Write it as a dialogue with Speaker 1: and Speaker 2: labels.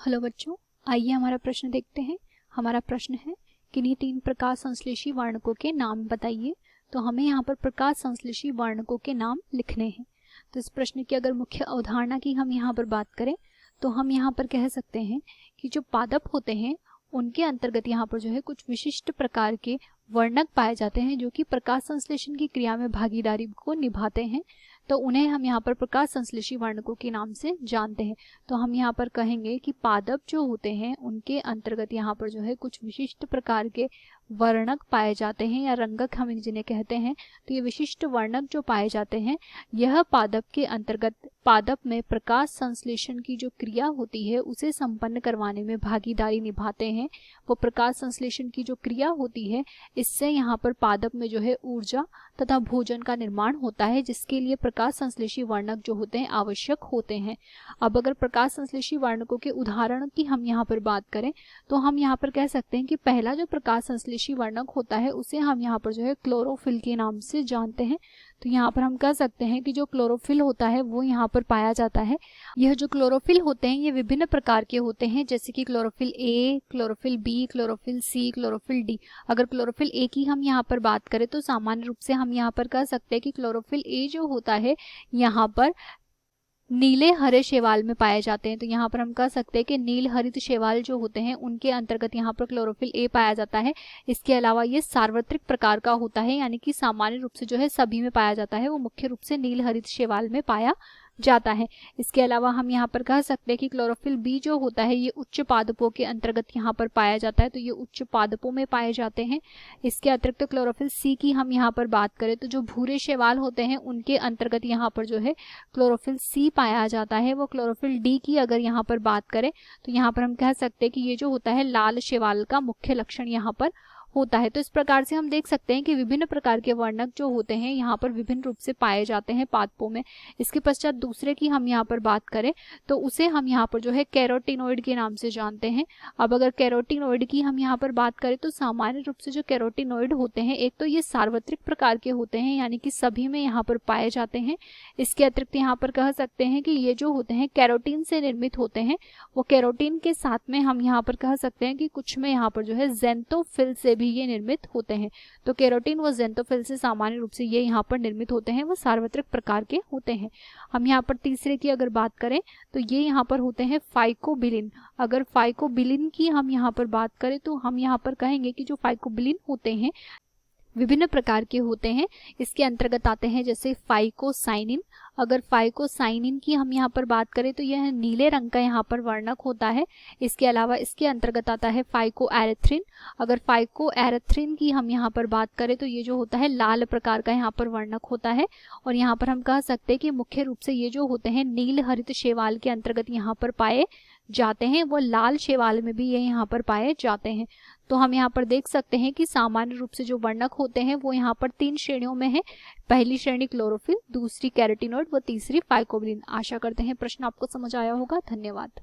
Speaker 1: Hello बच्चों, आइए हमारा प्रश्न देखते हैं। हमारा प्रश्न है किन्हीं 3 प्रकाश संश्लेषी वर्णकों के नाम बताइए। तो हमें यहाँ पर प्रकाश संश्लेषी वर्णकों के नाम लिखने हैं। तो इस प्रश्न की अगर मुख्य अवधारणा की हम यहाँ पर बात करें तो हम यहाँ पर कह सकते हैं कि जो पादप होते हैं उनके अंतर्गत यहाँ पर जो है कुछ विशिष्ट प्रकार के वर्णक पाए जाते हैं जो कि प्रकाश संश्लेषण की क्रिया में भागीदारी को निभाते हैं। तो उन्हें हम यहाँ पर प्रकाश संश्लेषी वर्णकों के नाम से जानते हैं। तो हम यहाँ पर कहेंगे कि पादप जो होते हैं उनके अंतर्गत यहाँ पर जो है कुछ विशिष्ट प्रकार के वर्णक पाए जाते हैं या रंगक हम जिन्हें कहते हैं। तो ये विशिष्ट वर्णक जो पाए जाते हैं यह पादप के अंतर्गत पादप में प्रकाश संश्लेषण की जो क्रिया होती है उसे संपन्न करवाने में भागीदारी निभाते हैं। वो प्रकाश संश्लेषण की जो क्रिया होती है इससे यहाँ पर पादप में जो है ऊर्जा तथा भोजन का निर्माण होता है, जिसके लिए प्रकाश संश्लेषी वर्णक जो होते हैं आवश्यक होते हैं। अब अगर प्रकाश संश्लेषी वर्णकों के उदाहरण की हम यहाँ पर बात करें तो हम यहाँ पर कह सकते हैं कि पहला जो प्रकाश संश्लेषी वर्णक होता है उसे हम यहाँ पर जो है क्लोरोफिल के नाम से जानते हैं। तो यहाँ पर हम कह सकते हैं कि जो क्लोरोफिल होता है वो यहाँ पर पाया जाता है। यह जो क्लोरोफिल होते हैं ये विभिन्न प्रकार के होते हैं, जैसे कि chlorophyll A, chlorophyll B, chlorophyll C, chlorophyll D. अगर क्लोरोफिल ए की हम यहाँ पर बात करें तो सामान्य रूप से हम यहाँ पर कह सकते हैं कि क्लोरोफिल ए जो होता है यहाँ पर नीले हरे शैवाल में पाए जाते हैं। तो यहाँ पर हम कह सकते हैं कि नील हरित शैवाल जो होते हैं उनके अंतर्गत यहाँ पर क्लोरोफिल ए पाया जाता है। इसके अलावा ये सार्वत्रिक प्रकार का होता है, यानी कि सामान्य रूप से जो है सभी में पाया जाता है, वो मुख्य रूप से नील हरित शैवाल में पाया जाता है। इसके अलावा हम यहाँ पर कह सकते हैं कि क्लोरोफिल बी जो होता है ये उच्च पादपों के अंतर्गत यहाँ पर पाया जाता है, तो ये उच्च पादपों में पाए जाते हैं। इसके अतिरिक्त तो क्लोरोफिल सी की हम यहाँ पर बात करें तो जो भूरे शैवाल होते हैं उनके अंतर्गत यहाँ पर जो है क्लोरोफिल सी पाया जाता है। वो क्लोरोफिल डी की अगर यहाँ पर बात करें तो यहाँ पर हम कह सकते हैं कि ये जो होता है लाल शैवाल का मुख्य लक्षण यहाँ पर होता है। तो इस प्रकार से हम देख सकते हैं कि विभिन्न प्रकार के वर्णक जो होते हैं यहाँ पर विभिन्न रूप से पाए जाते हैं पादपों में। इसके पश्चात दूसरे की हम यहाँ पर बात करें तो उसे हम यहाँ पर जो है कैरोटीनॉइड के नाम से जानते हैं। अब अगर कैरोटीनॉइड की हम यहाँ पर बात करें तो सामान्य रूप से जो कैरोटीनॉइड होते हैं एक तो ये सार्वत्रिक प्रकार के होते हैं, यानी कि सभी में यहाँ पर पाए जाते हैं। इसके अतिरिक्त यहाँ पर कह सकते हैं कि ये जो होते हैं कैरोटीन से निर्मित होते हैं। वो कैरोटीन के साथ में हम यहाँ पर कह सकते हैं कि कुछ में यहाँ पर जो है ज़ेंथोफिल से ये निर्मित होते हैं। तो केरोटीन व ज़ेंथोफिल से सामान्य रूप से ये यहाँ पर निर्मित होते हैं, वो सार्वत्रिक प्रकार के होते हैं। हम यहाँ पर तीसरे की अगर बात करें तो ये यहाँ पर होते हैं फाइकोबिलिन। अगर फाइकोबिलिन की हम यहाँ पर बात करें तो हम यहाँ पर कहेंगे कि जो फाइकोबिलिन होते हैं विभिन्न प्रकार के होते हैं। इसके अंतर्गत आते हैं जैसे फाइकोसाइनिन। अगर फाइकोसाइनिन की हम यहाँ पर बात करें तो यह नीले रंग का यहाँ पर वर्णक होता है। इसके अलावा इसके अंतर्गत आता है फाइकोएरिथ्रिन। अगर फाइकोएरिथ्रिन की हम यहाँ पर बात करें तो ये जो होता है लाल प्रकार का यहाँ पर वर्णक होता है। और यहाँ पर हम कह सकते हैं कि मुख्य रूप से ये जो होते हैं नील हरित शैवाल के अंतर्गत यहाँ पर पाए जाते हैं, वो लाल शैवाल में भी ये यहाँ पर पाए जाते हैं। तो हम यहाँ पर देख सकते हैं कि सामान्य रूप से जो वर्णक होते हैं वो यहाँ पर 3 श्रेणियों में है। पहली श्रेणी क्लोरोफिल, दूसरी कैरोटीनॉइड व तीसरी फाइकोबिलिन। आशा करते हैं प्रश्न आपको समझ आया होगा। धन्यवाद।